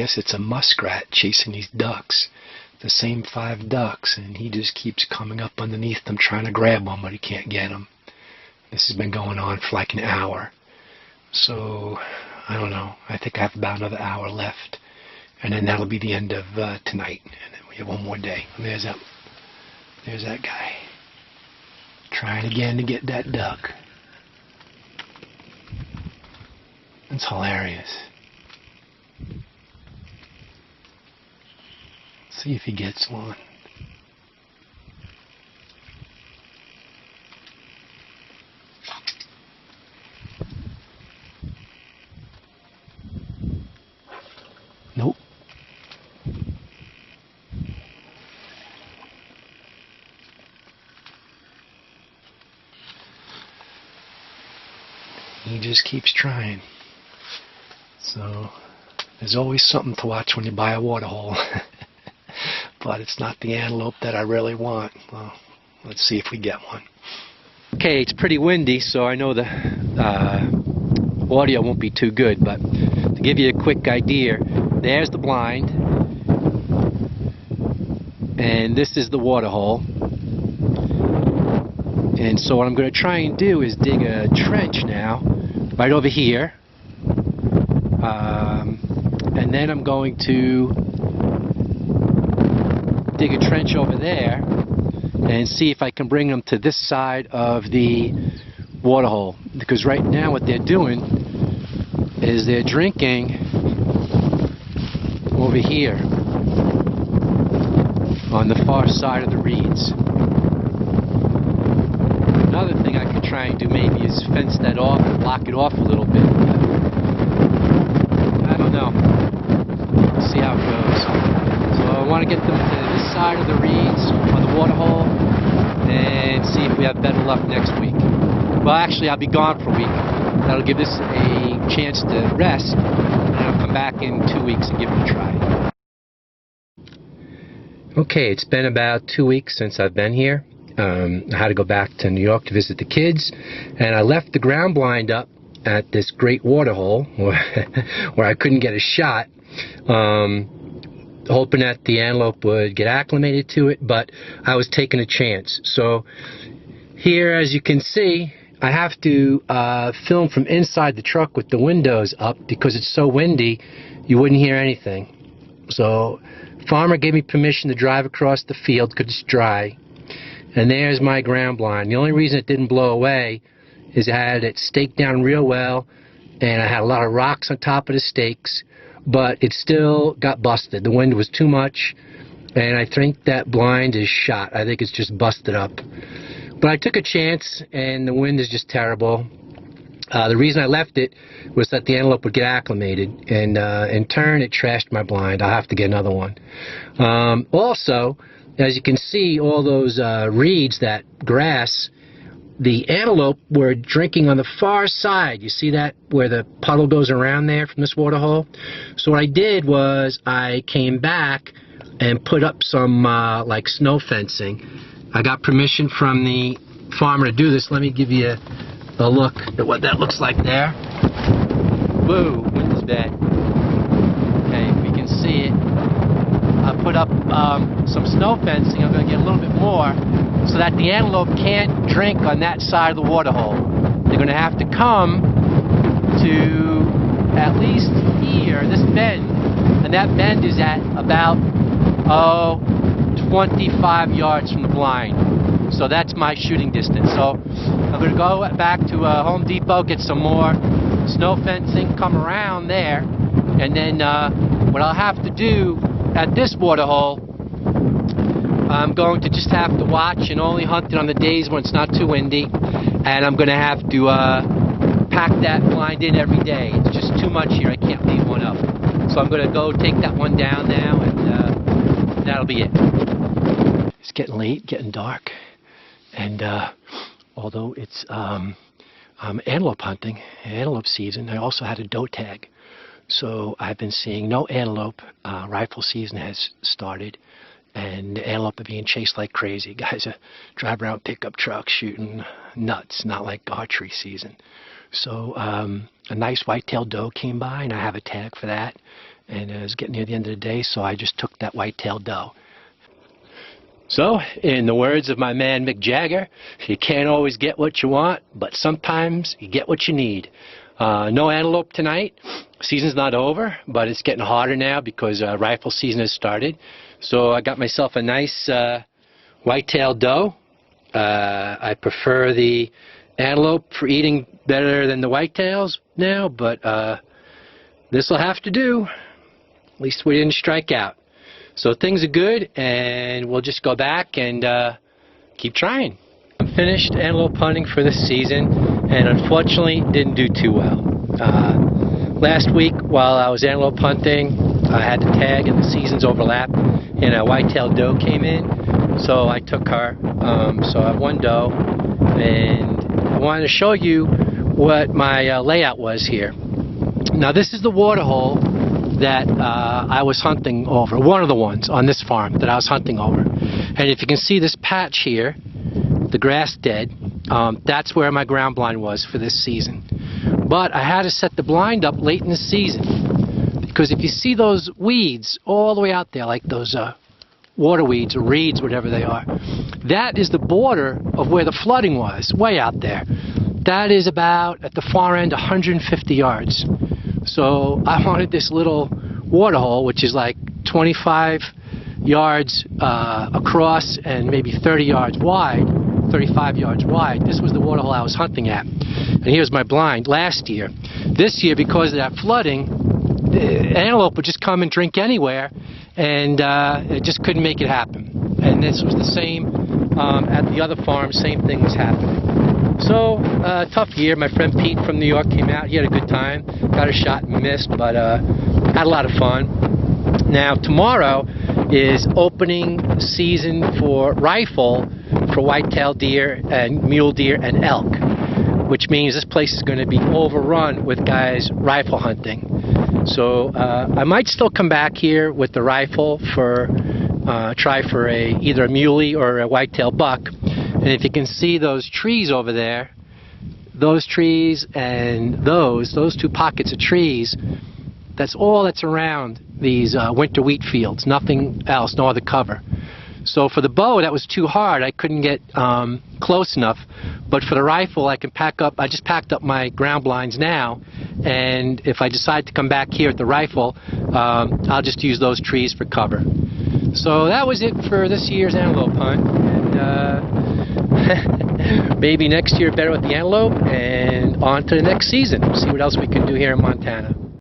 guess it's a muskrat chasing these ducks, the same 5 ducks, and he just keeps coming up underneath them trying to grab one, but he can't get them. This has been going on for like an hour. So, I don't know. I think I have about another hour left. And then that'll be the end of tonight. And then we have one more day. And there's that guy. Trying again to get that duck. It's hilarious. Let's see if he gets one. Nope. He just keeps trying. So, there's always something to watch when you buy a water hole. But it's not the antelope that I really want. Well, let's see if we get one. Okay, it's pretty windy, so I know the audio won't be too good, but to give you a quick idea, there's the blind, and this is the water hole. And so what I'm going to try and do is dig a trench now, right over here, and then I'm going to dig a trench over there and see if I can bring them to this side of the water hole, because right now what they're doing is they're drinking over here on the far side of the reeds. Another thing I could try and do maybe is fence that off and block it off a little bit. I don't know. Let's see how it goes. So I want to get them to this side of the reeds on the water hole and see if we have better luck next week. Well, actually, I'll be gone for a week. That'll give this a chance to rest, and I'll come back in 2 weeks and give it a try. Okay, it's been about 2 weeks since I've been here. I had to go back to New York to visit the kids, and I left the ground blind up at this great water hole where I couldn't get a shot, hoping that the antelope would get acclimated to it, but I was taking a chance. So here, as you can see, I have to film from inside the truck with the windows up because it's so windy you wouldn't hear anything. So farmer gave me permission to drive across the field because it's dry. And there's my ground blind. The only reason it didn't blow away is I had it staked down real well, and I had a lot of rocks on top of the stakes, but it still got busted. The wind was too much, and I think that blind is shot. I think it's just busted up. But I took a chance, and the wind is just terrible. The reason I left it was that the antelope would get acclimated, and in turn it trashed my blind. I'll have to get another one. Also, as you can see, all those reeds, that grass, the antelope were drinking on the far side. You see that, where the puddle goes around there from this water hole? So what I did was I came back and put up some like snow fencing. I got permission from the farmer to do this. Let me give you a look at what that looks like there. Whoa, wind is bad. Okay, if we can see it. I put up some snow fencing. I'm going to get a little bit more so that the antelope can't drink on that side of the water hole. They're going to have to come to at least here, this bend, and that bend is at about 25 yards from the blind. So that's my shooting distance. So I'm going to go back to Home Depot, get some more snow fencing, come around there, and then what I'll have to do at this water hole, I'm going to just have to watch and only hunt it on the days when it's not too windy, and I'm going to have to pack that blind in every day. It's just too much here. I can't leave one up. So I'm going to go take that one down now, and that'll be it. It's getting late, getting dark, and although it's antelope hunting, antelope season, I also had a doe tag. So I've been seeing no antelope. Rifle season has started, and the antelope are being chased like crazy. Guys are driving around pickup trucks shooting nuts, not like archery season. So a nice white-tailed doe came by, and I have a tag for that. and it was getting near the end of the day, so I just took that white-tailed doe. So, in the words of my man Mick Jagger, you can't always get what you want, but sometimes you get what you need. No antelope tonight. Season's not over, but it's getting hotter now because rifle season has started. So I got myself a nice white-tailed doe. I prefer the antelope for eating better than the whitetails now, but this will have to do. At least we didn't strike out. So things are good, and we'll just go back and keep trying. I'm finished antelope hunting for this season, and unfortunately didn't do too well. Last week, while I was antelope hunting, I had to tag, and the seasons overlapped, and a white-tailed doe came in, so I took her. So I have one doe, and I wanted to show you what my layout was here. Now this is the waterhole that I was hunting over, one of the ones on this farm that I was hunting over. And if you can see this patch here, the grass dead, that's where my ground blind was for this season. But I had to set the blind up late in the season, because if you see those weeds all the way out there, like those water weeds or reeds, whatever they are, that is the border of where the flooding was, way out there. That is about, at the far end, 150 yards. So I wanted this little waterhole, which is like 25 yards across and maybe 30 yards wide, 35 yards wide. This was the waterhole I was hunting at. And here's my blind last year. This year, because of that flooding, the antelope would just come and drink anywhere, and it just couldn't make it happen. And this was the same at the other farm, same thing was happening. So, tough year. My friend Pete from New York came out. He had a good time. Got a shot and missed, but had a lot of fun. Now, tomorrow is opening season for rifle for white-tailed deer and mule deer and elk, which means this place is going to be overrun with guys rifle hunting. So I might still come back here with the rifle for try for either a muley or a white-tailed buck. And if you can see those trees over there, those trees and those two pockets of trees, that's all that's around these winter wheat fields, nothing else, no other cover. So for the bow, that was too hard. I couldn't get close enough. But for the rifle, I can pack up. I just packed up my ground blinds now, and if I decide to come back here at the rifle, I'll just use those trees for cover. So that was it for this year's antelope hunt. And maybe next year better with the antelope, and on to the next season. See what else we can do here in Montana.